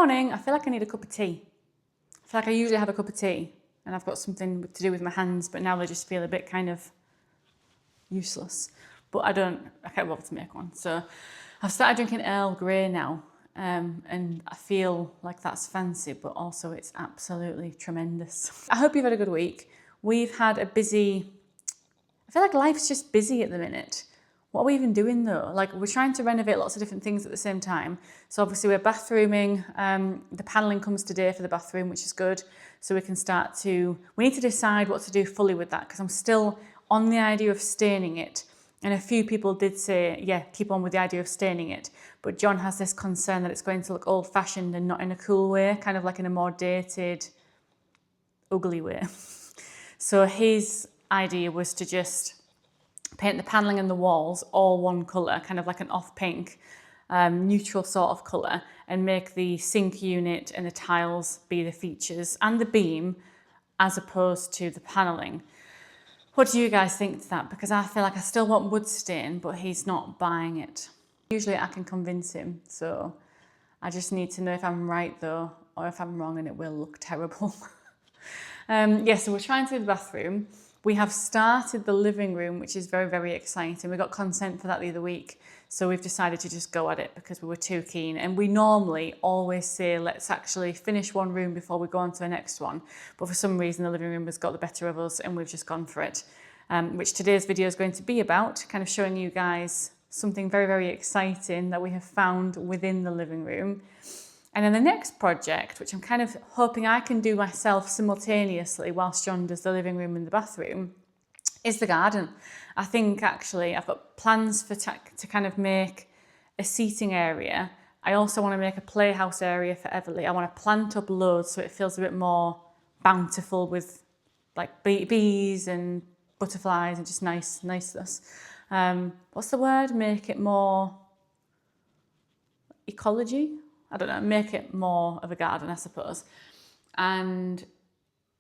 morning, I feel like I need a cup of tea. I feel like I usually have a cup of tea and I've got something to do with my hands, but now they just feel a bit kind of useless. But I can't bother to make one. So I've started drinking Earl Grey now, and I feel like that's fancy, but also it's absolutely tremendous. I hope you've had a good week. We've had a busy, I feel like life's just busy at the minute. What are we even doing though? Like, we're trying to renovate lots of different things at the same time. So obviously we're bathrooming, the paneling comes today for the bathroom, which is good. So we need to decide what to do fully with that, because I'm still on the idea of staining it. And a few people did say, yeah, keep on with the idea of staining it. But John has this concern that it's going to look old fashioned and not in a cool way, kind of like in a more dated, ugly way. So his idea was to just paint the paneling and the walls all one colour, kind of like an off pink, neutral sort of colour, and make the sink unit and the tiles be the features and the beam as opposed to the paneling. What do you guys think to that? Because I feel like I still want wood stain, but he's not buying it. Usually I can convince him, so I just need to know if I'm right though, or if I'm wrong and it will look terrible. So we're trying to do the bathroom. We have started the living room, which is very, very exciting. We got consent for that the other week. So we've decided to just go at it because we were too keen. And we normally always say, let's actually finish one room before we go on to the next one. But for some reason, the living room has got the better of us and we've just gone for it. Which today's video is going to be about, kind of showing you guys something very, very exciting that we have found within the living room. And then the next project, which I'm kind of hoping I can do myself simultaneously whilst John does the living room and the bathroom, is the garden. I think actually I've got plans to kind of make a seating area. I also want to make a playhouse area for Everly. I want to plant up loads so it feels a bit more bountiful with like bees and butterflies and just niceness. What's the word? Make it more ecology? I don't know, make it more of a garden, I suppose. And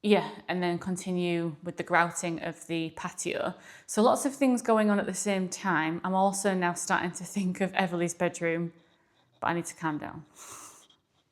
yeah, and then continue with the grouting of the patio. So lots of things going on at the same time. I'm also now starting to think of Everly's bedroom, but I need to calm down.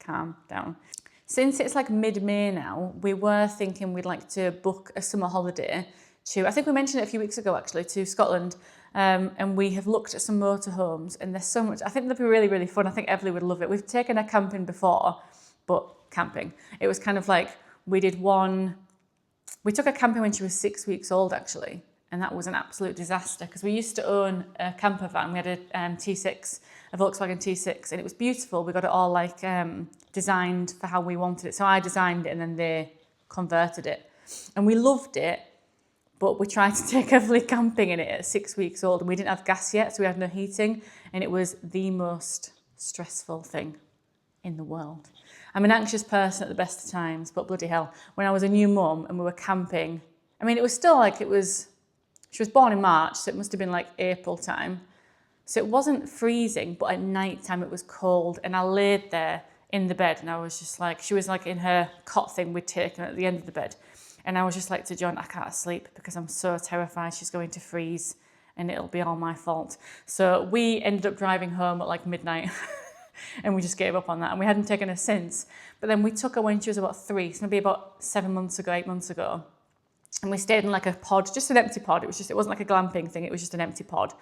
Calm down. Since it's like mid-May now, we were thinking we'd like to book a summer holiday to, I think we mentioned it a few weeks ago actually, to Scotland. And we have looked at some motorhomes and there's so much, I think they'd be really, really fun. I think Everly would love it. We've taken her camping before, but camping. It was kind of like, we took her camping when she was 6 weeks old actually. And that was an absolute disaster because we used to own a camper van. We had a T6, a Volkswagen T6, and it was beautiful. We got it all like designed for how we wanted it. So I designed it and then they converted it. And we loved it. But we tried to take Everly camping in it at 6 weeks old and we didn't have gas yet, so we had no heating. And it was the most stressful thing in the world. I'm an anxious person at the best of times, but bloody hell, when I was a new mum and we were camping, I mean, it was still like she was born in March, so it must have been like April time. So it wasn't freezing, but at night time it was cold. And I laid there in the bed and I was just like, she was like in her cot thing we'd taken at the end of the bed. And I was just like to John, I can't sleep because I'm so terrified she's going to freeze and it'll be all my fault. So we ended up driving home at like midnight and we just gave up on that and we hadn't taken her since. But then we took her when she was about 3, so maybe about 8 months ago. And we stayed in like a pod, just an empty pod. It wasn't like a glamping thing, it was just an empty pod.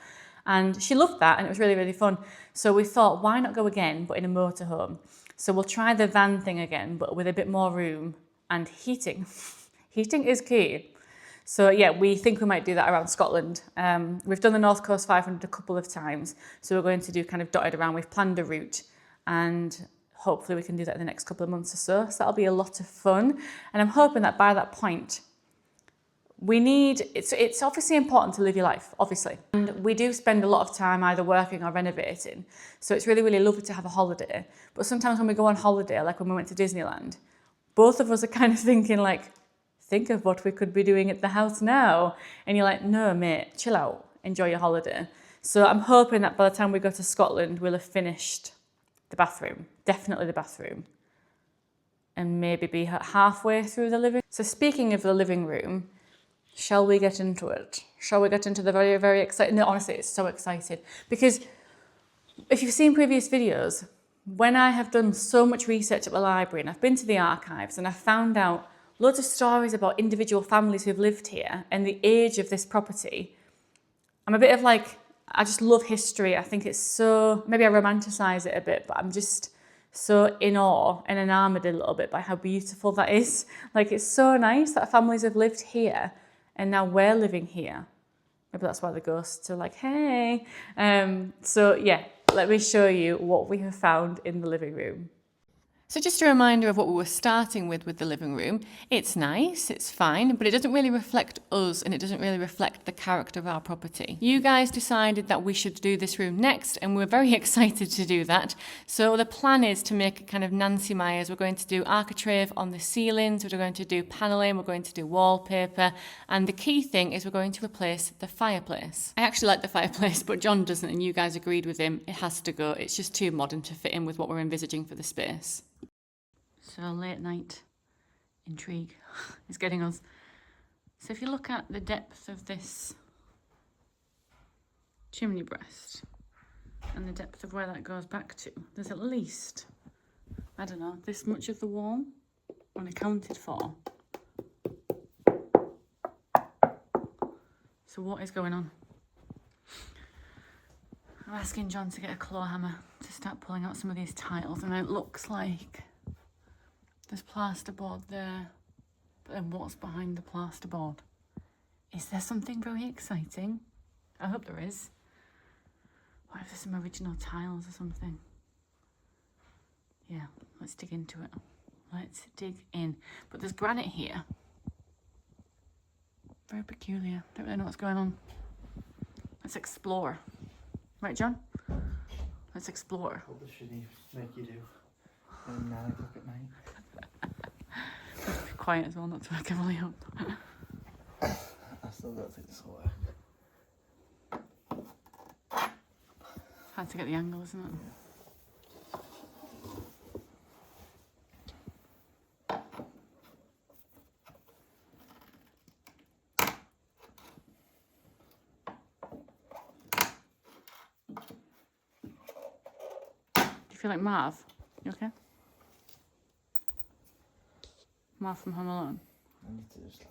And she loved that and it was really, really fun. So we thought, why not go again, but in a motorhome? So we'll try the van thing again, but with a bit more room and heating. Heating is key. So yeah, we think we might do that around Scotland. We've done the North Coast 500 a couple of times. So we're going to do kind of dotted around. We've planned a route and hopefully we can do that in the next couple of months or so. So that'll be a lot of fun. And I'm hoping that by that point, it's obviously important to live your life, obviously. And we do spend a lot of time either working or renovating. So it's really, really lovely to have a holiday. But sometimes when we go on holiday, like when we went to Disneyland, both of us are kind of thinking like, think of what we could be doing at the house now. And you're like, no, mate, chill out, enjoy your holiday. So I'm hoping that by the time we go to Scotland, we'll have finished the bathroom, definitely the bathroom, and maybe be halfway through the living. So speaking of the living room, shall we get into it? Shall we get into the very, very exciting? No, honestly, it's so excited because if you've seen previous videos, when I have done so much research at the library and I've been to the archives and I've found out loads of stories about individual families who've lived here and the age of this property, I'm a bit of like, I just love history. I think it's so, maybe I romanticize it a bit, but I'm just so in awe and enamored a little bit by how beautiful that is. Like, it's so nice that families have lived here and now we're living here. Maybe that's why the ghosts are like, hey. So yeah, let me show you what we have found in the living room. So just a reminder of what we were starting with the living room. It's nice, it's fine, but it doesn't really reflect us and it doesn't really reflect the character of our property. You guys decided that we should do this room next and we're very excited to do that. So the plan is to make it kind of Nancy Myers. We're going to do architrave on the ceilings, we're going to do paneling, we're going to do wallpaper, and the key thing is we're going to replace the fireplace. I actually like the fireplace, but John doesn't, and you guys agreed with him. It has to go. It's just too modern to fit in with what we're envisaging for the space. So late night intrigue is getting us. So if you look at the depth of this chimney breast and the depth of where that goes back to, there's at least, I don't know, this much of the wall unaccounted for. So what is going on? I'm asking John to get a claw hammer to start pulling out some of these tiles, and it looks like there's plasterboard there, but then what's behind the plasterboard? Is there something very exciting? I hope there is. What if there's some original tiles or something? Yeah, let's dig into it. Let's dig in. But there's granite here. Very peculiar. Don't really know what's going on. Let's explore. Right, John? Let's explore. What does she make you do at 9 o'clock at night? Be quiet as well, not to wake everybody up. I still don't think this will work. It's hard to get the angle, isn't it? Do you feel like Marv? You okay? Marv from Home Alone. I need to just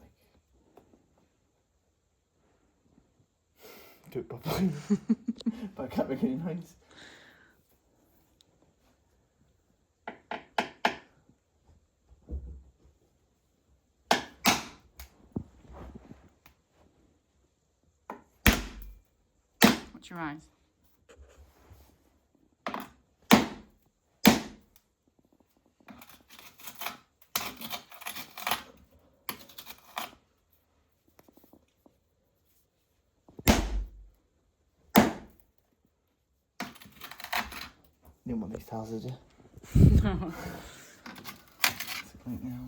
do it properly. But I can't make any noise. Watch your eyes. You don't want these tiles, did you? No. It's a clean now.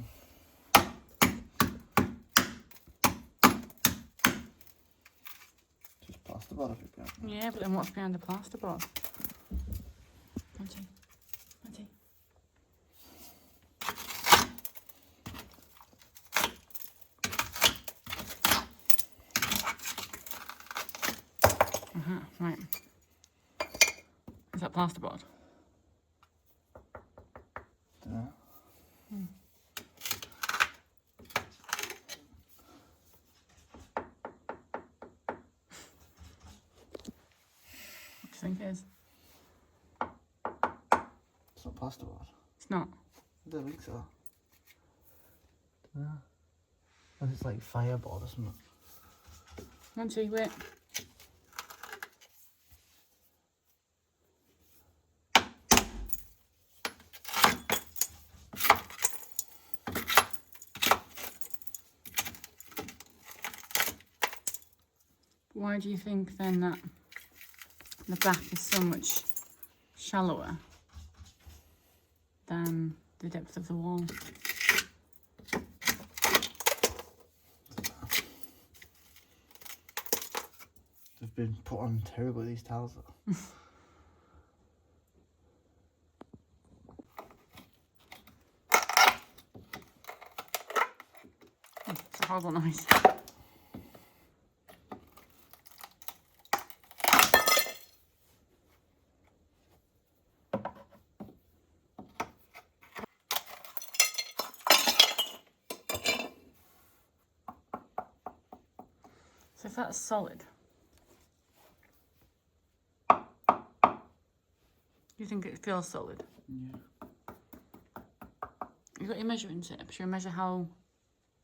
Just plasterboard if you can. Yeah, but then what's behind the plasterboard? Monty. Monty. Right. Is that plasterboard? Dunno. What do you think it is? It's not plasterboard. It's not. I don't think so. Dunno. Unless it's like fireboard or something. Monty, wait. Why do you think then that the back is so much shallower than the depth of the wall? They've been put on terribly, these tiles. It's a horrible noise. if that's solid, you think it feels solid? Yeah. You've got your measuring tape. Should we measure how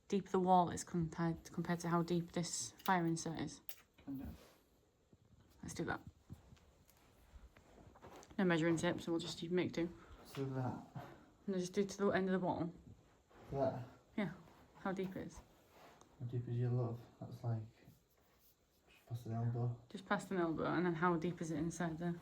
deep the wall is compared to how deep this fire insert is? Let's do that. No measuring tape, so we'll just make do. So that. And just do to the end of the wall. That. Yeah. How deep it is. How deep is your love? That's like just past an elbow. Just past an elbow, and then how deep is it inside there?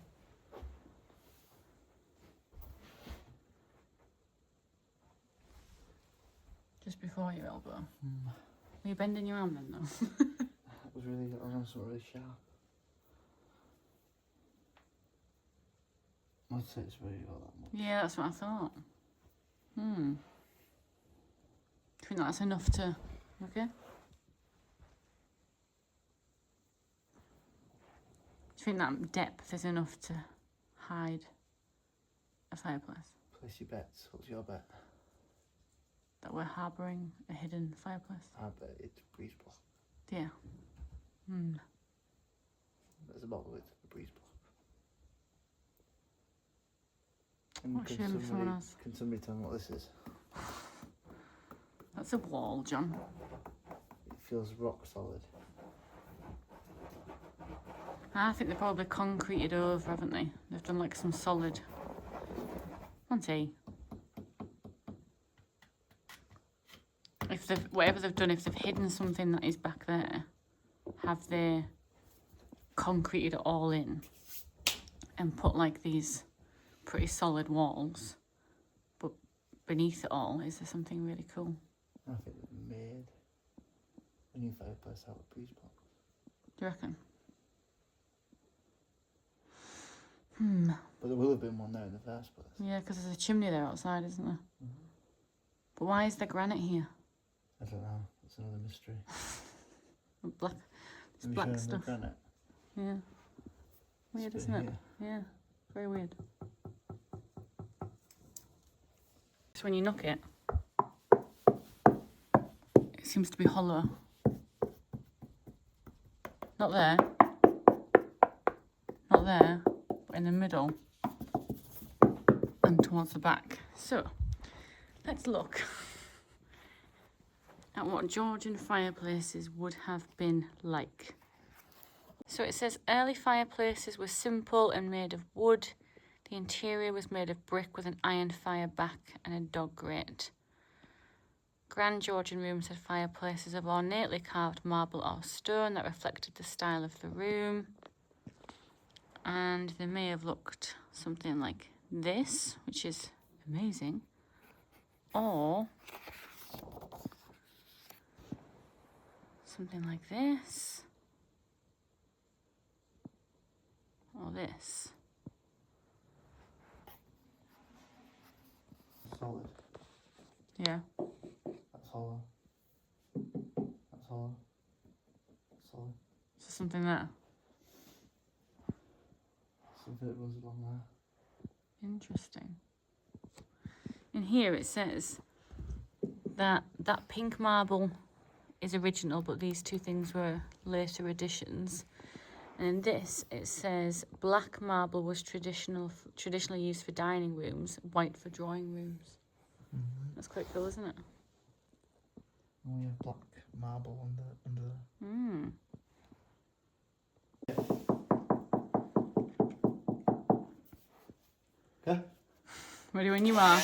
Just before your elbow. Are you bending your arm then, though? That was really, I was on something really sharp. I'd say it's really got that much. Yeah, that's what I thought. Do you think that's enough to... Okay? Do you think that depth is enough to hide a fireplace? Place your bets. What's your bet? That we're harbouring a hidden fireplace? I bet it's breeze block. Yeah. That's about the width of the breeze block. What a shame if someone else... Can somebody tell me what this is? That's a wall, John. It feels rock solid. I think they've probably concreted over, haven't they? They've done like some solid... Monty. If they've, whatever they've done, if they've hidden something that is back there, have they concreted it all in and put like these pretty solid walls, but beneath it all, is there something really cool? I think they've made a new fireplace out of breeze block. Do you reckon? But there will have been one there in the first place. Yeah, because there's a chimney there outside, isn't there? But why is there granite here? I don't know. That's another mystery. Black, it's Have you black shown the stuff. granite? Yeah. Weird, It's isn't been it? here. Yeah. Very weird. So when you knock it, it seems to be hollow. Not there. Not there. But in the middle. And towards the back. So, let's look at what Georgian fireplaces would have been like. So it says early fireplaces were simple and made of wood. The interior was made of brick with an iron fire back and a dog grate. Grand Georgian rooms had fireplaces of ornately carved marble or stone that reflected the style of the room. And they may have looked something like this, which is amazing. Or something like this. Or this. Solid. Yeah. That's hollow. That's hollow. That's solid. So something there. Something that runs along there. Interesting. In here it says that that pink marble is original, but these two things were later additions. And in this, it says black marble was traditionally used for dining rooms, white for drawing rooms. That's quite cool, isn't it? Oh yeah, black marble under there. Yeah. Ready when you are.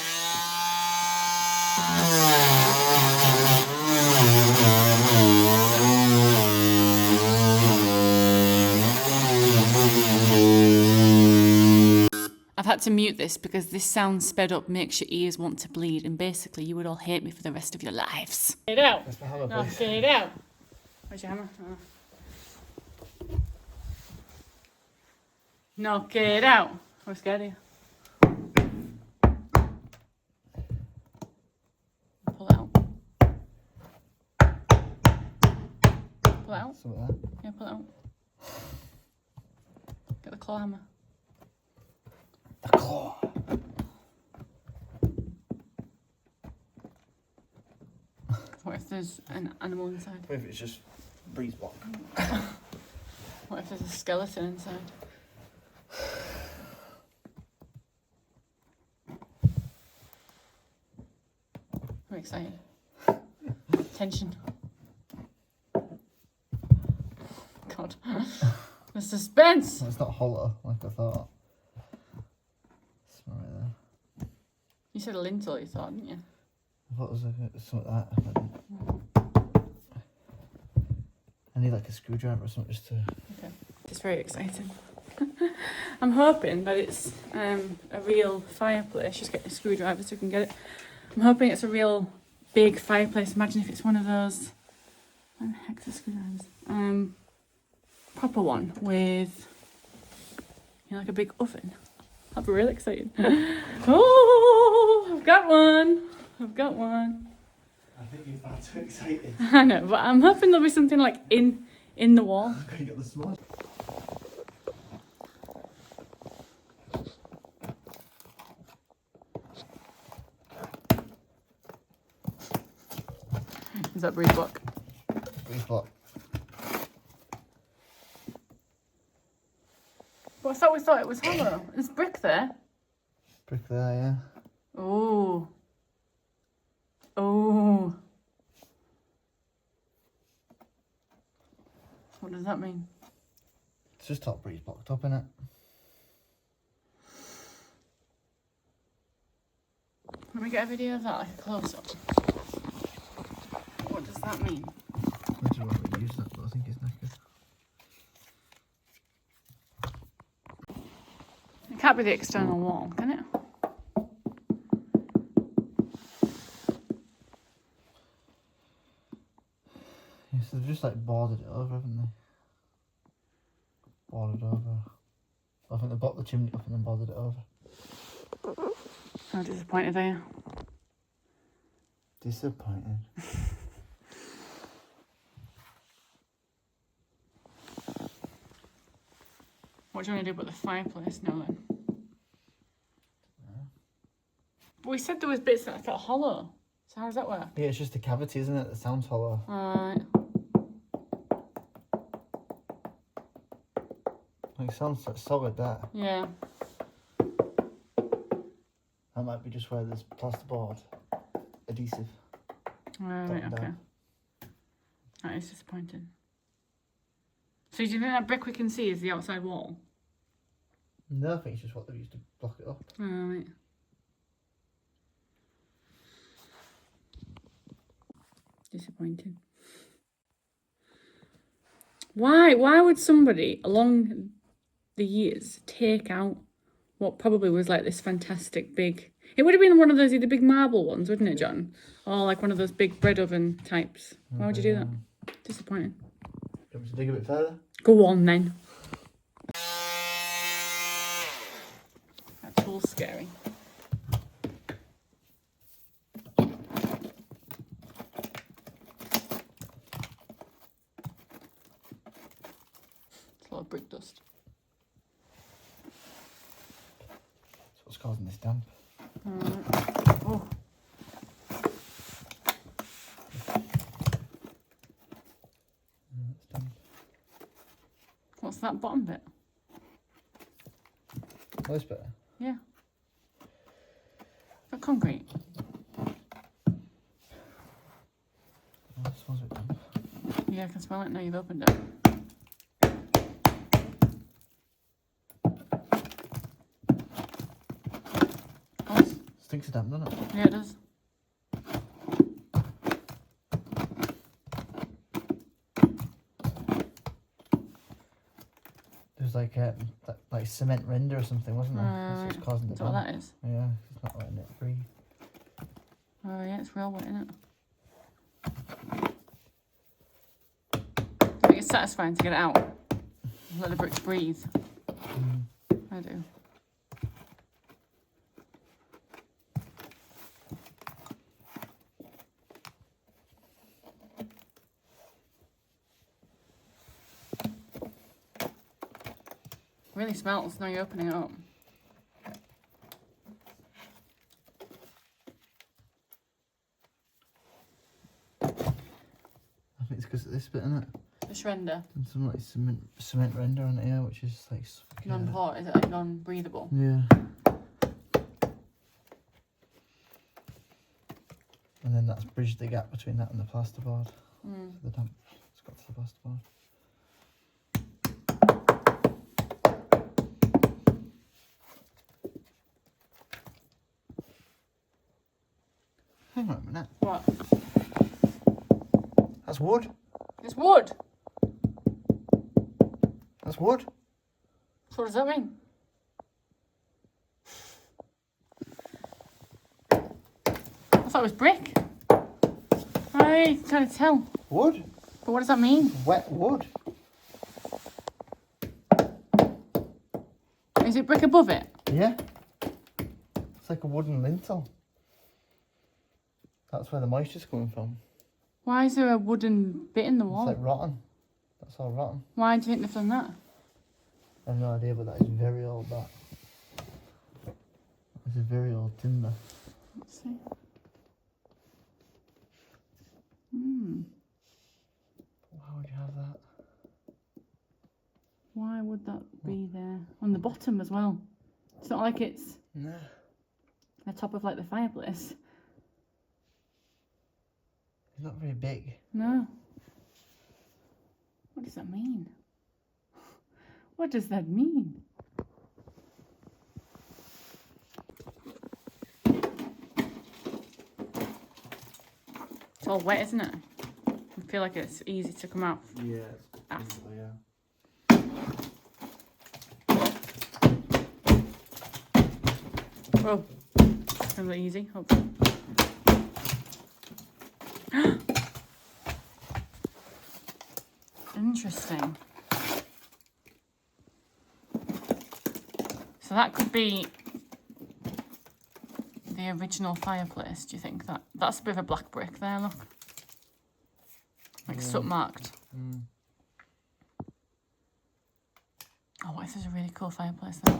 I've had to mute this because this sound sped up makes your ears want to bleed, and basically you would all hate me for the rest of your lives. Get it out. That's my hammer, No, please. get it out. Where's your hammer? Oh. No, get it out. I'm scared of you. Pull it out. Pull it out. Something like that. Yeah, pull it out. Get the claw hammer. The claw. What if there's an animal inside? What if it's just breeze block. What if there's a skeleton inside? I'm excited. Tension. God. The suspense! It's not hollow like I thought. It's right there. You said a lintel, you thought, didn't you? I thought it was like something like that. I need like a screwdriver or something just to... Okay. It's very exciting. I'm hoping that it's a real fireplace. Just getting a screwdriver so we can get it. I'm hoping it's a real big fireplace. Imagine if it's one of those... Where the heck's the screwdrivers? Proper one with, you know, like a big oven. That'd be really exciting. Oh, I've got one. I've got one. I think you're far too excited. I know, but I'm hoping there'll be something like in the wall. You got the small. Is that breeze block? Breeze block. But I thought we thought it was hollow. There's brick there. Brick there, yeah. Oh. Oh. What does that mean? It's just top breeze blocked up, innit? Let me get a video of that, like a close up. What does that mean? I don't know what we use that, but I think it's knackered. It can't be the external wall, can it? Yeah, so they've just like boarded it over, haven't they? Boarded over. I think they bought the chimney up and then boarded it over. How disappointed are you? Disappointed. What do you want to do about the fireplace now then? But we said there was bits that felt hollow. So how does that work? Yeah, it's just a cavity, isn't it? That sounds hollow. Alright. Like, it sounds like solid, that. Yeah. That might be just where there's plasterboard adhesive. Alright, Down, okay. down. That is disappointing. So do you think that brick we can see is the outside wall? No, I think it's just what they've used to block it up. Alright. Disappointing. Why would somebody along the years take out what probably was like this fantastic big... It would have been one of those either big marble ones, wouldn't it, John? Or like one of those big bread oven types. Why would you do that? Disappointing. Do you want me to dig a bit further? Go on then. That tool's scary. It's a lot of brick dust. That's what's causing this damp. Oh. It's damp. What's that bottom bit? Oh, this bit? Yeah. Is that concrete? Oh, this smells a bit damp. Yeah, I can smell it now you've opened it. Oh, Stinks of damp, doesn't it? yeah, it does. There's like cement render or something, wasn't there? That's what's causing the That's what damp. that is. Yeah, it's not letting it breathe. Oh yeah, it's real wet, isn't it? I think it's satisfying to get it out. Let the bricks breathe. I do. Really smells now you're opening it up. I think it's because of this bit, isn't it? Just render. And some like cement render on it here, which is like Non-port, is it like non-breathable? Yeah. And then that's bridged the gap between that and the plasterboard. Mm. So the damp has got to the plasterboard. Hang on a minute. What? That's wood. It's wood. That's wood. So what does that mean? I thought it was brick. I can't tell. Wood? But what does that mean? Wet wood. Is it brick above it? Yeah. It's like a wooden lintel. That's where the moisture's coming from. Why is there a wooden bit in the It's wall? like rotten. That's all rotten. Why do you think they've done that? I have no idea, but that is very old, that. It's a very old timber. Let's see. Hmm. Why would you have that? Why would that be there? On the bottom as well. It's not like it's No. the top of like the fireplace. It's not very big. No. What does that mean? What does that mean? It's all wet, isn't it? I feel like it's easy to come out. Yeah. Ah. Yeah. Oh, a little easy, hopefully. Interesting. So that could be the original fireplace, do you think? That's a bit of a black brick there, look. Like soot marked. Mm. Oh, what if there's a really cool fireplace there?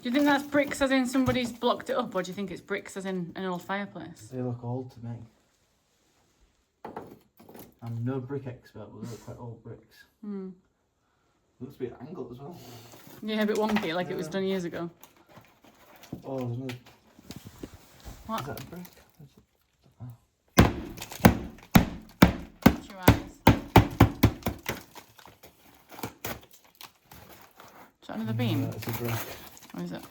Do you think that's bricks as in somebody's blocked it up, or do you think it's bricks as in an old fireplace? They look old to me. I'm no brick expert, but they look quite old bricks. Hmm. Looks a bit angled as well. Yeah, a bit wonky, like it was done years ago. Oh, there's another. What? Is that a brick? Shut your eyes. Is that another beam? Yeah, it's a brick. Or is it?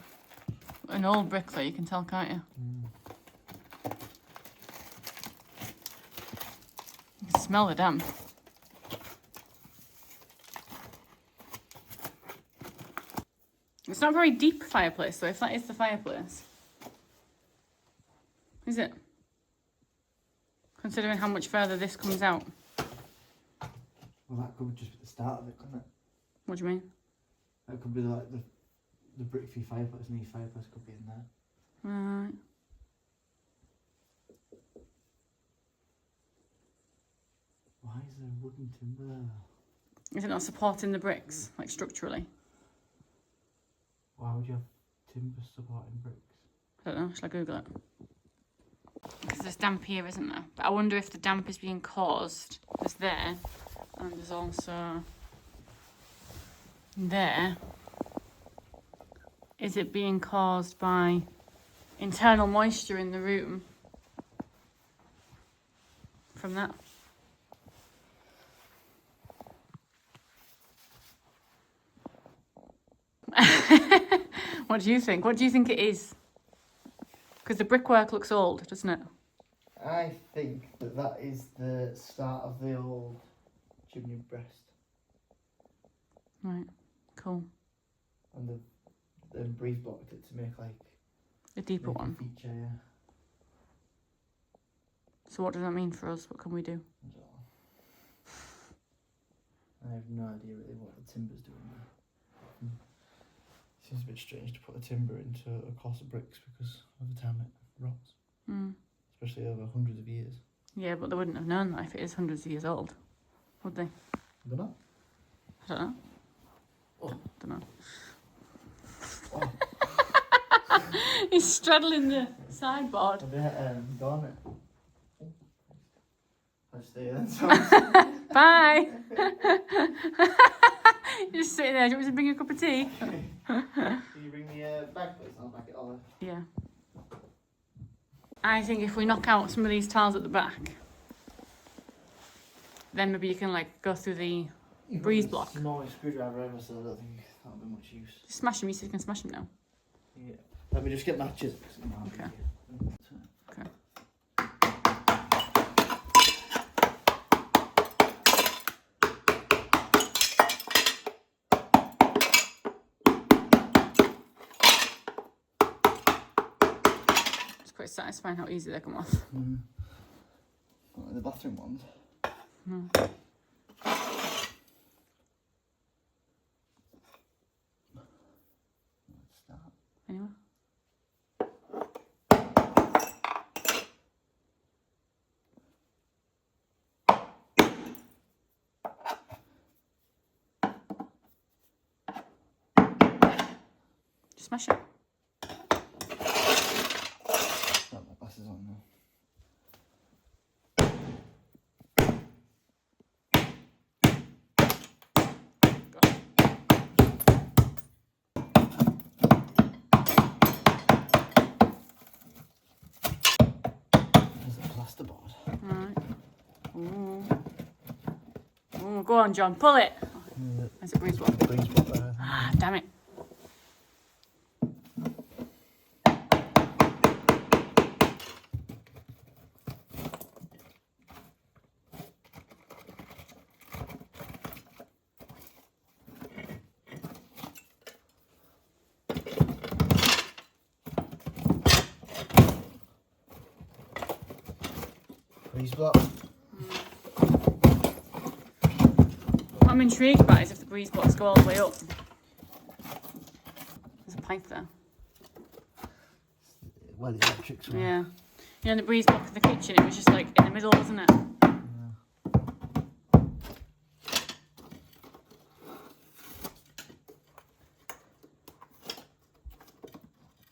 An old brick though, you can tell, can't you? Mm. You can smell the damp. It's not a very deep fireplace though, if that is the fireplace. Is it? Considering how much further this comes out. Well, that could just be the start of it, couldn't it? What do you mean? That could be like the brick for your fireplace, and your fireplace could be in there. Right. Why is there wooden timber there? Is it not supporting the bricks, like structurally? Why would you have timber supporting bricks? I don't know, shall I Google it? Because there's damp here, isn't there? But I wonder if the damp is being caused. There's there, and there's also there. Is it being caused by internal moisture in the room from that? What do you think? What do you think it is? Because the brickwork looks old, doesn't it? I think that is the start of the old chimney breast. Right, cool. And the breeze blocked it to make like A deeper one. feature, yeah. So what does that mean for us? What can we do? I have no idea really what the timber's doing there. Seems a bit strange to put a timber into a course of bricks because of the time it rots. Mm. Especially over hundreds of years. Yeah, but they wouldn't have known that if it is hundreds of years old, would they? I don't know. I don't know. Oh. Don't know. Oh. He's straddling the sideboard. A bit garnet. I'll stay there. Bye. You're just sitting there. Do you want me to bring you a cup of tea? Can you bring me a bag, please? I'll back it all. Yeah. I think if we knock out some of these tiles at the back, then maybe you can like go through the breeze block. No screwdriver ever, so I don't think that'll be much use. Just smash them. You said you can smash them now. Yeah. Let me just get matches. Okay. Okay. It's quite satisfying how easy they come off. Mm. Not like the bathroom ones. No. Let's start. Anyway. Just smash it. Got my glasses on now. There's a plasterboard. Alright. Ooh. Ooh, go on, John, pull it. There's a breeze block. Breeze block there. Ah, damn it. Breeze block. What I'm intrigued about is if the breeze blocks go all the way up. There's a pipe there. Where the electrics were. Yeah. You know, the breeze block in the kitchen, it was just like in the middle, wasn't it?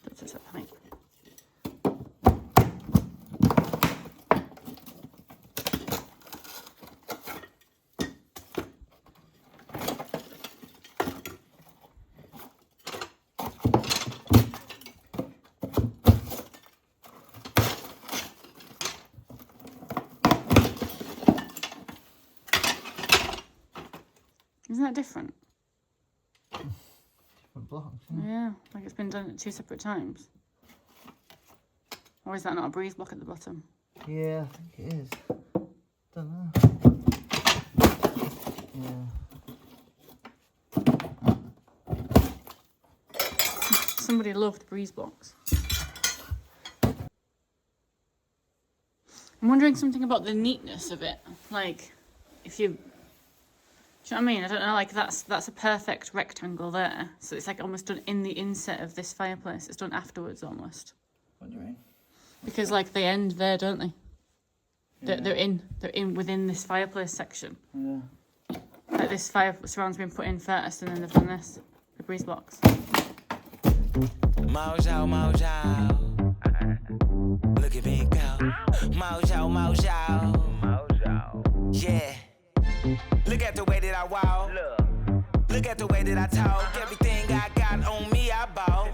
That's just a pipe. Isn't that different? Different blocks. Yeah, like it's been done at 2 separate times. Or is that not a breeze block at the bottom? Yeah, I think it is. Don't know. Yeah. Somebody loved breeze blocks. I'm wondering something about the neatness of it. Like, if you... Do you know what I mean? I don't know, like that's a perfect rectangle there. So it's like almost done in the inset of this fireplace. It's done afterwards almost. What do you mean? Because like they end there, don't they? Yeah. They're in within this fireplace section. Yeah. Like this fire surround's been put in first and then they've done this. The breeze blocks. Mojo, mojo. Look at me go. Mojo, mojo. Yeah. Look at the way that I walk. Look at the way that I talk. Everything I got on me, I bought.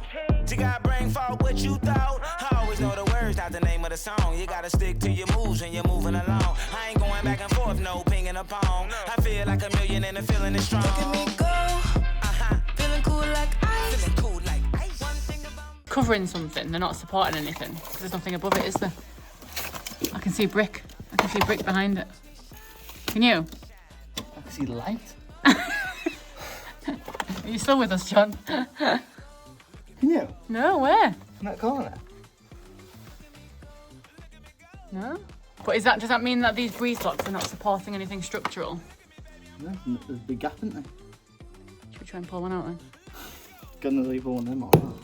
You gotta bring forward what you thought. I always know the words, not the name of the song. You gotta stick to your moves when you're moving along. I ain't going back and forth, no pinging a pong. I feel like a million and the feeling is strong. Look at me go. Feeling cool like ice. Feeling cool like ice. One thing about Covering something, they're not supporting anything. Because there's nothing above it, is there? I can see brick. I can see brick behind it. Can you? I can see light. Are you still with us, John? Can you? No, where? In that corner? No? But does that mean that these breeze blocks are not supporting anything structural? No, there's a big gap, isn't there? Should we try and pull one out then? Gonna leave one of them on.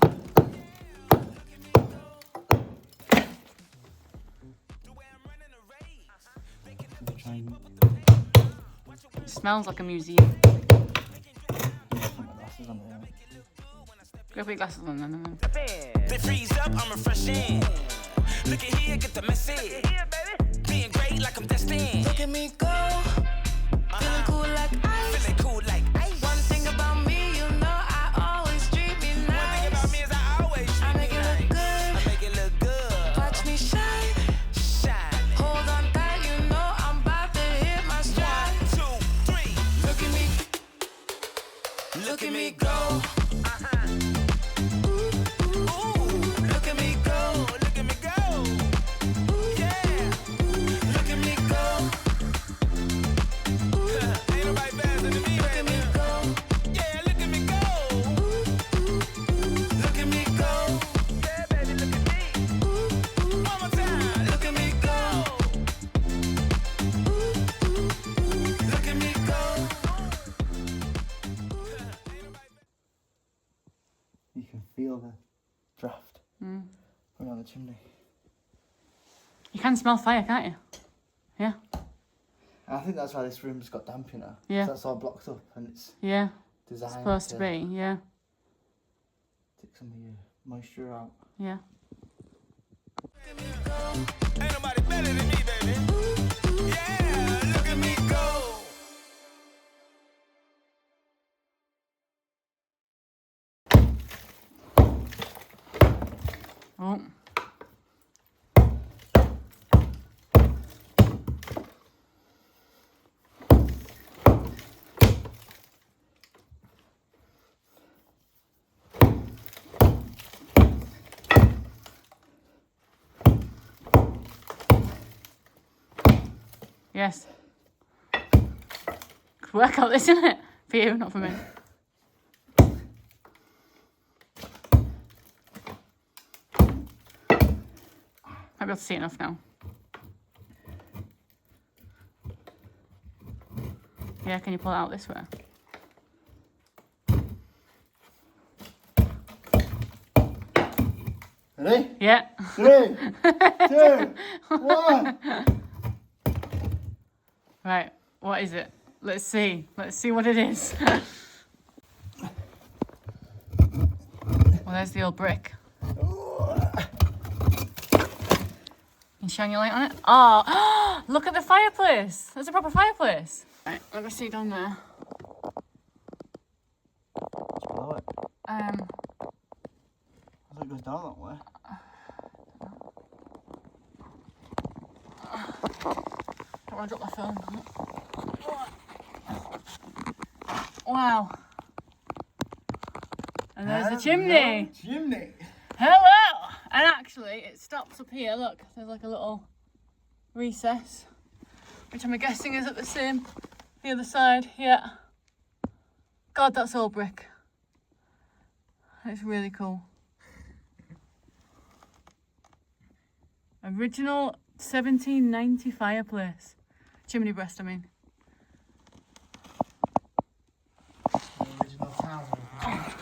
tiny. It smells like a museum. Put my glasses on there. Go put your glasses on then. They freeze up, I'm refreshing. Look at here, get the message. Being great like I'm destined. Look at me go. Feeling cool like ice. Feeling cool like ice. One thing about me, you know I always treat me nice. One thing about me is I always treat me nice. I make it look good. Watch me shine. Shine. Hold on tight, you know I'm about to hit my stride. 1, 2, 3. Look at me. Look at me go. You can feel the draft coming down the chimney. You can smell fire, can't you? Yeah. And I think that's why this room's got damp, you know. Yeah. That's all blocked up and it's Yeah. designed Supposed to be, yeah. take some of your moisture out. Yeah. Ain't nobody better than me, baby. Yeah, look at me go. Oh. Yes. Could work out this, isn't it? For you, not for me. Might be able to see enough now. Yeah, can you pull it out this way? Ready? Yeah. 3, 2, 1. Right, what is it? Let's see. Let's see what it is. Well, there's the old brick. Can you shine your light on it? Oh, look at the fireplace. There's a proper fireplace. Right, let me see down there. Below it. I thought it goes down that way. Don't want to drop my phone. Wow. And there's the chimney. Chimney. Hello! And actually, it stops up here. Look, there's like a little recess, which I'm guessing is at the other side. Yeah. God, that's all brick. It's really cool. Original 1790 fireplace. Chimney breast, I mean. Original town. I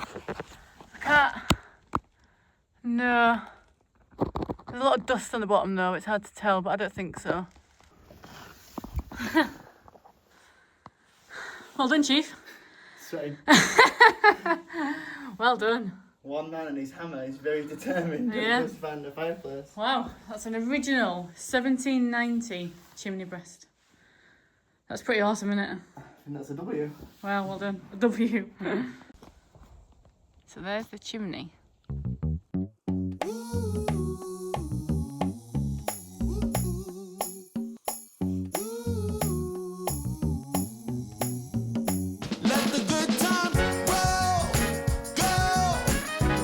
can't. No. There's a lot of dust on the bottom though, it's hard to tell, but I don't think so. Well done, Chief. Sweating. Well done. One man and his hammer is very determined Yeah. to find a fireplace. Wow, that's an original 1790 chimney breast. That's pretty awesome, isn't it? I think that's a W. Wow, well done. A W. So there's the chimney. Let the good times roll, go,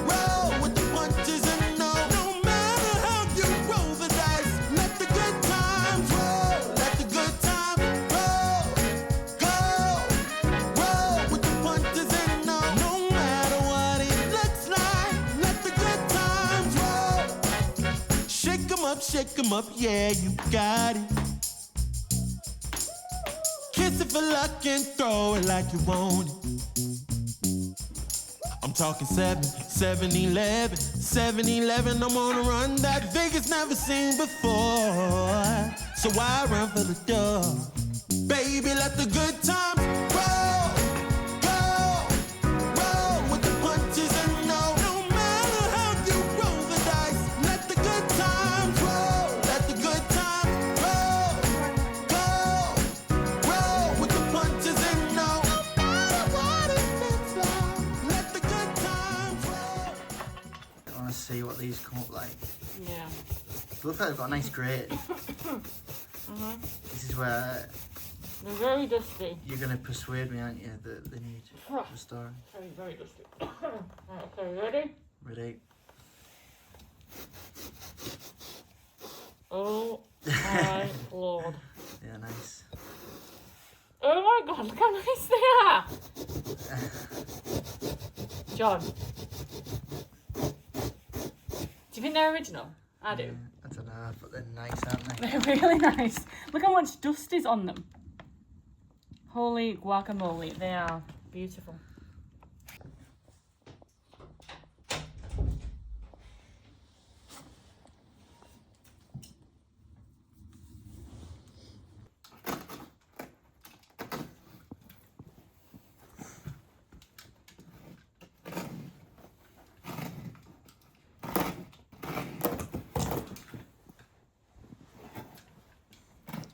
roll with the punches and no matter how you roll the dice. Let the good times roll, let the good times roll, go, roll with the punches and no matter what it looks like. Let the good times roll. Shake 'em up, yeah, you got it. Kiss it for luck and throw it like you want it. I'm talking 7-Eleven, I'm on a run that Vegas never seen before. So I run for the door. Baby, let the good times roll, roll with the punches and no matter how you roll the dice, let the good times roll, let the good times roll with the punches and no matter what it looks like, let the good times roll. I want to see what these come up like. Yeah. They look like they've got a nice grate. This is where They're very dusty. you're going to persuade me, aren't you, that they need restoring. Very, very dusty. Right, okay, ready? Ready? Oh my lord. Yeah, nice. Oh my god, look how nice they are! John. Do you think they're original? I do. I don't know, but they're nice, aren't they? They're really nice. Look how much dust is on them. Holy guacamole, they are beautiful.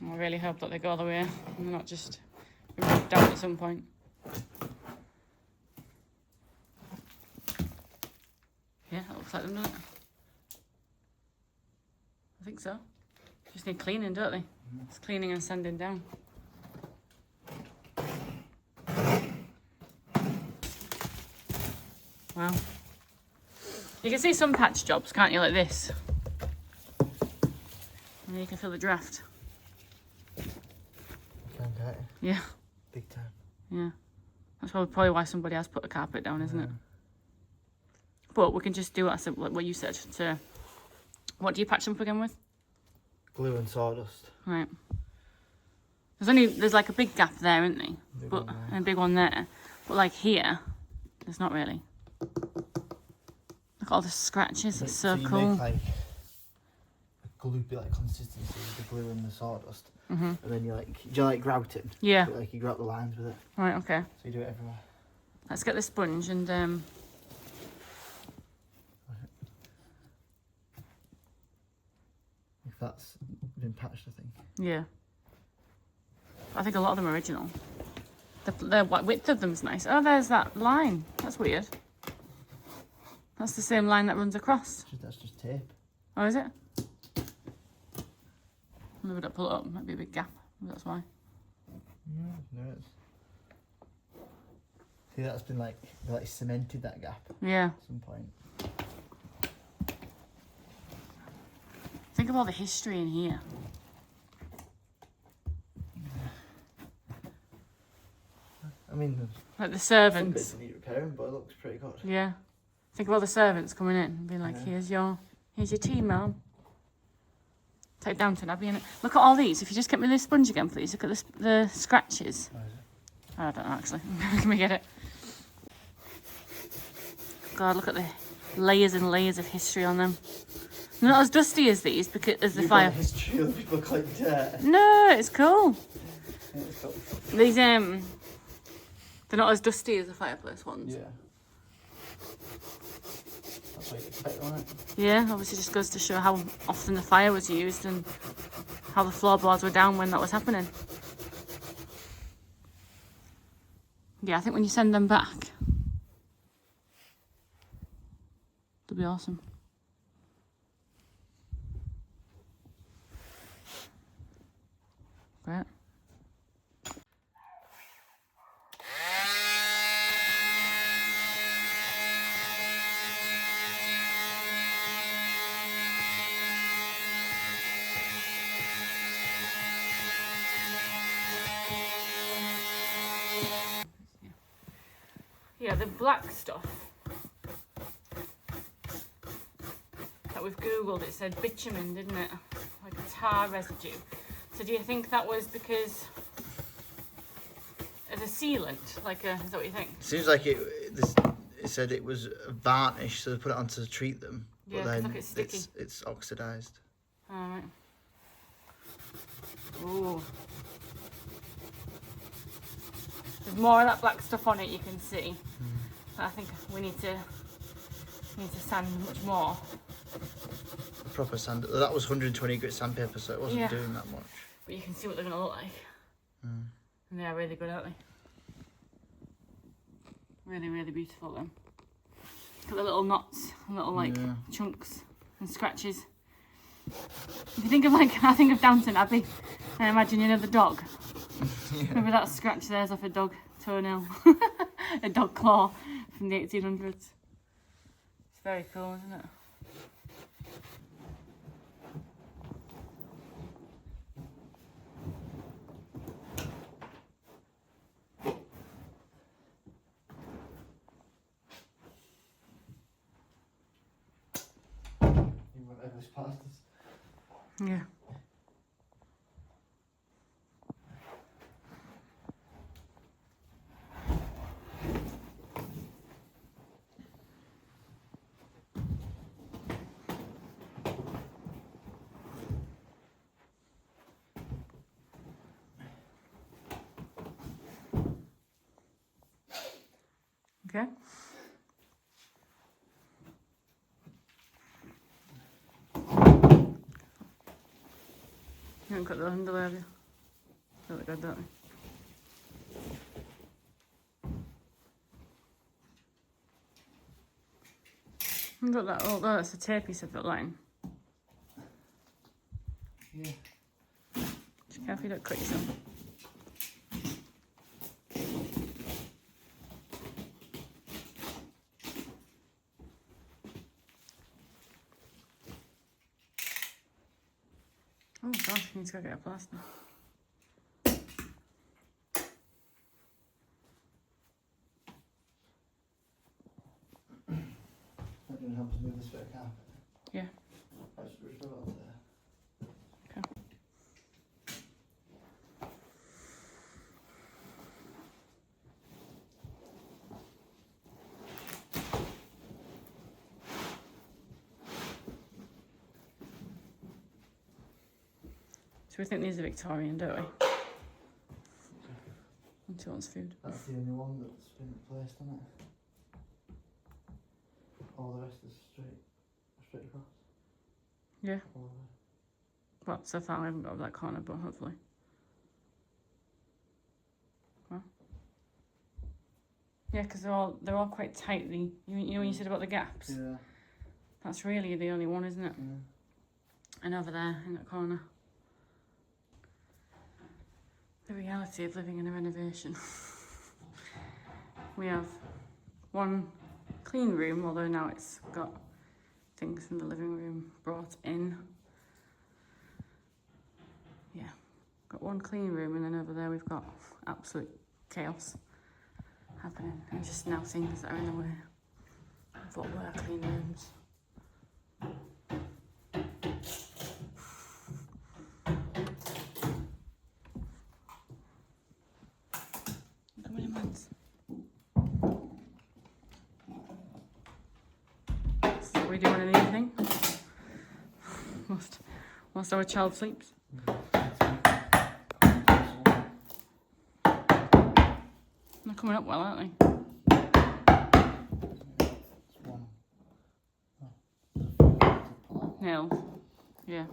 I really hope that they go all the way and they're not just ripped out at some point. Yeah, that looks like them, doesn't it? I think so. Just need cleaning, don't they? It's cleaning and sanding down. Wow. You can see some patch jobs, can't you, like this? And you can feel the draft. Yeah. Big time. Yeah. That's probably why somebody has put a carpet down, isn't it? But we can just do what I said, what you said. So, what do you patch them up again with? Glue and sawdust. Right. There's like a big gap there, isn't there? But and a big one there. But like here, there's not really. Look at all the scratches. It's so you cool. make like a gloopy like consistency with the glue and the sawdust. And then you like, do you like grout it? Yeah. So, like you grout the lines with it. Right, okay. So you do it everywhere. Let's get the sponge and If that's been patched, I think. yeah. I think a lot of them are original. The width of them's nice. Oh, there's that line. That's weird. That's the same line that runs across. That's just tape. Oh, is it? Maybe don't pull it up. Might be a big gap. Maybe that's why. No, there is. See, that's been like, they like cemented that gap Yeah. at some point. Think of all the history in here. I mean, Like the some servants. bits need repairing, but it looks pretty good. Yeah. Think of all the servants coming in and being like, Yeah. here's your tea, ma'am. Take Downton Abbey in it. Look at all these. If you just get me the sponge again, please. Look at the scratches. Where is it? Oh, I don't know, actually. Let me get it. God, look at the layers and layers of history on them. They're not as dusty as these, because as the You've fire. got history of people look like dirt. No, it's cool. Yeah, it's cool. These they're not as dusty as the fireplace ones. Yeah. That's what you expect, isn't it? Yeah, obviously just goes to show how often the fire was used and how the floorboards were down when that was happening. Yeah, I think when you send them back, they'll be awesome. Great. Yeah, the black stuff that we've googled, it said bitumen, didn't it? Like a tar residue. So do you think that was because as a sealant? Like is that what you think? Seems like it said it was a varnish, so they put it on to treat them. Yeah, But then look, it's sticky. it's oxidised. Alright. Ooh. There's more of that black stuff on it, you can see. But I think we need to sand much more. Proper sand. That was 120 grit sandpaper, so it wasn't doing that much. But you can see what they're going to look like. And they are really good, aren't they? Really, really beautiful then. Got the little knots, little like chunks and scratches. If you think of I think of Downton Abbey, I imagine, you know, the dog. Maybe that scratch there's off a dog toenail, a dog claw from the 1800s. It's very cool, isn't it? Whatever's past us. Yeah. Okay. You haven't got the underlay, have you? They look good, don't they? You've got that, oh, that's the tape you said, that line. Yeah. Just careful you don't cut yourself. Oh gosh, you need to go get a plaster. That didn't help us move this bit of carpet. Yeah. I just reached over to there. Okay. So we think these are Victorian, don't we? And she wants food. That's the only one that's been placed on it. All the rest is straight across. Yeah. All Well, so far I haven't got that corner, but hopefully. Well. Yeah, because they're all quite tightly. You know when you said about the gaps? Yeah. That's really the only one, isn't it? Yeah. And over there in that corner. The reality of living in a renovation. We have one clean room, although now it's got things from the living room brought in. Yeah, got one clean room, and then over there we've got absolute chaos happening, and just now things that are in the way of what were clean rooms. Come on, Mans. So what we do in the evening, whilst our child sleeps. They're coming up well, aren't they? Nails. Yeah.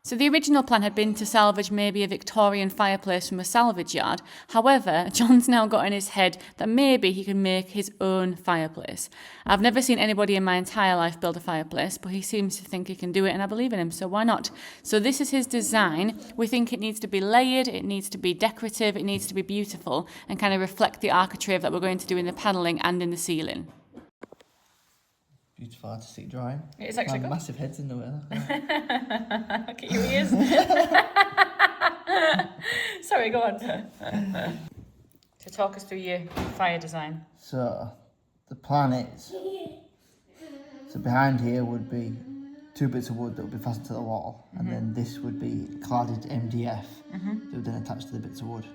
So the original plan had been to salvage maybe a Victorian fireplace from a salvage yard. However, John's now got in his head that maybe he can make his own fireplace. I've never seen anybody in my entire life build a fireplace, but he seems to think he can do it, and I believe in him, so why not? So this is his design. We think it needs to be layered, it needs to be decorative, it needs to be beautiful, and kind of reflect the architrave that we're going to do in the panelling and in the ceiling. Beautiful artistic drawing. It's actually good. Massive heads in the way. Look at your ears. Sorry, go on. So talk us through your fire design. So, the plan is, so behind here would be 2 bits of wood that would be fastened to the wall, and then this would be cladded MDF that would then attach to the bits of wood.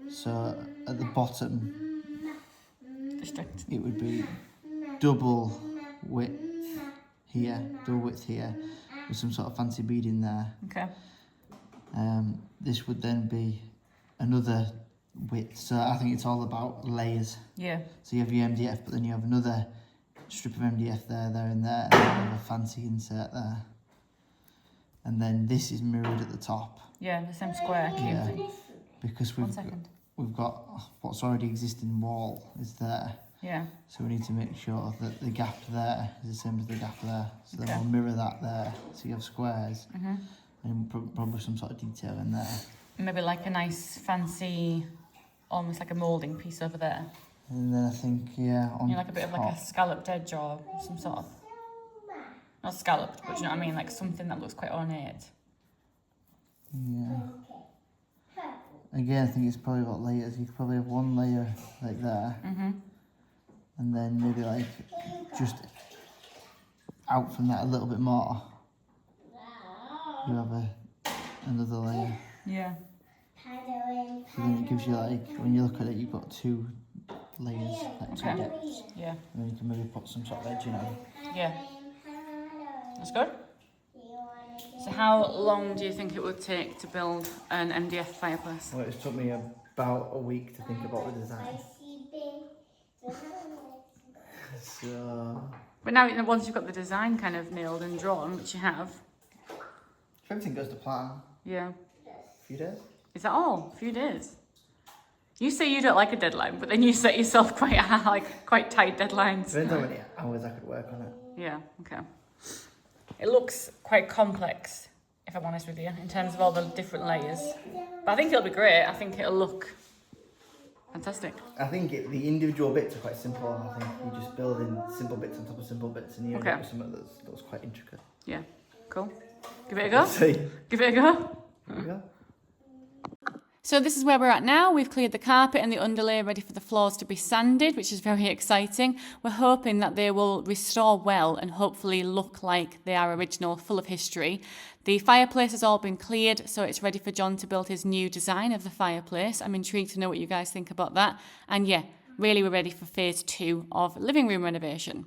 So at the bottom, District. it would be double width here, with some sort of fancy beading there. Okay. This would then be another width. So I think it's all about layers. Yeah. So you have your MDF, but then you have another strip of MDF there, and then you have a fancy insert there. And then this is mirrored at the top. Yeah, the same square cube Yeah, thing. because we've got what's already existing wall is there. Yeah. So we need to make sure that the gap there is the same as the gap there. So Okay. then we'll mirror that there. So you have squares and probably some sort of detail in there. Maybe like a nice fancy, almost like a moulding piece over there. And then I think, yeah, on Like a bit of like a scalloped edge or some sort of, not scalloped, but you know what I mean? Like something that looks quite ornate. Yeah. Again, I think it's probably got layers. You could probably have one layer like there. And then maybe like just out from that a little bit more. You have another layer. Yeah. So then it gives you like, when you look at it, you've got two layers, like two depths. Yeah. And then you can maybe put some sort of edge in it. Yeah. That's good. So how long do you think it would take to build an MDF fireplace? Well, it's took me about a week to think about the design. So, But now, once you've got the design kind of nailed and drawn, which you have, if everything goes to plan, yeah. a few days. Is that all? A few days? You say you don't like a deadline, but then you set yourself quite tight deadlines. Depends how many hours I could work on it. Yeah, okay. It looks quite complex, if I'm honest with you, in terms of all the different layers. But I think it'll be great. I think it'll look fantastic. I think the individual bits are quite simple. I think you just build in simple bits on top of simple bits and you end up with something that's quite intricate. Yeah, cool. Give it a go. See. Give it a go. There we go. So this is where we're at now. We've cleared the carpet and the underlay ready for the floors to be sanded, which is very exciting. We're hoping that they will restore well and hopefully look like they are original, full of history. The fireplace has all been cleared, so it's ready for John to build his new design of the fireplace. I'm intrigued to know what you guys think about that. And yeah, really we're ready for phase 2 of living room renovation.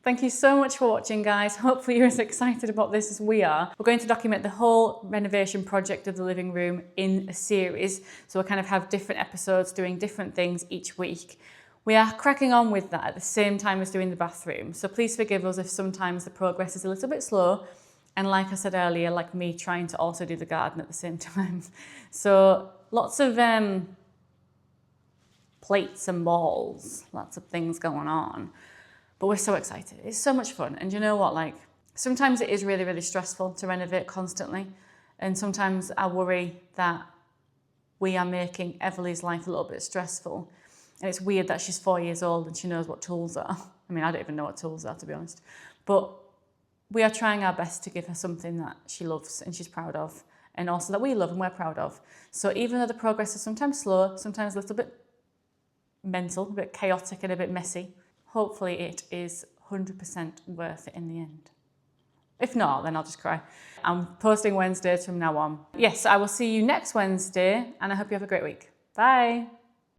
Thank you so much for watching, guys. Hopefully you're as excited about this as we are. We're going to document the whole renovation project of the living room in a series. So we'll kind of have different episodes doing different things each week. We are cracking on with that at the same time as doing the bathroom. So please forgive us if sometimes the progress is a little bit slow. And like I said earlier, like me trying to also do the garden at the same time. So lots of plates and balls, lots of things going on. But we're so excited. It's so much fun. And you know what, like, sometimes it is really, really stressful to renovate constantly. And sometimes I worry that we are making Everly's life a little bit stressful. And it's weird that she's 4 years old and she knows what tools are. I mean, I don't even know what tools are, to be honest. But we are trying our best to give her something that she loves and she's proud of. And also that we love and we're proud of. So even though the progress is sometimes slow, sometimes a little bit mental, a bit chaotic and a bit messy, hopefully it is 100% worth it in the end. If not, then I'll just cry. I'm posting Wednesdays from now on. Yes, I will see you next Wednesday and I hope you have a great week. Bye.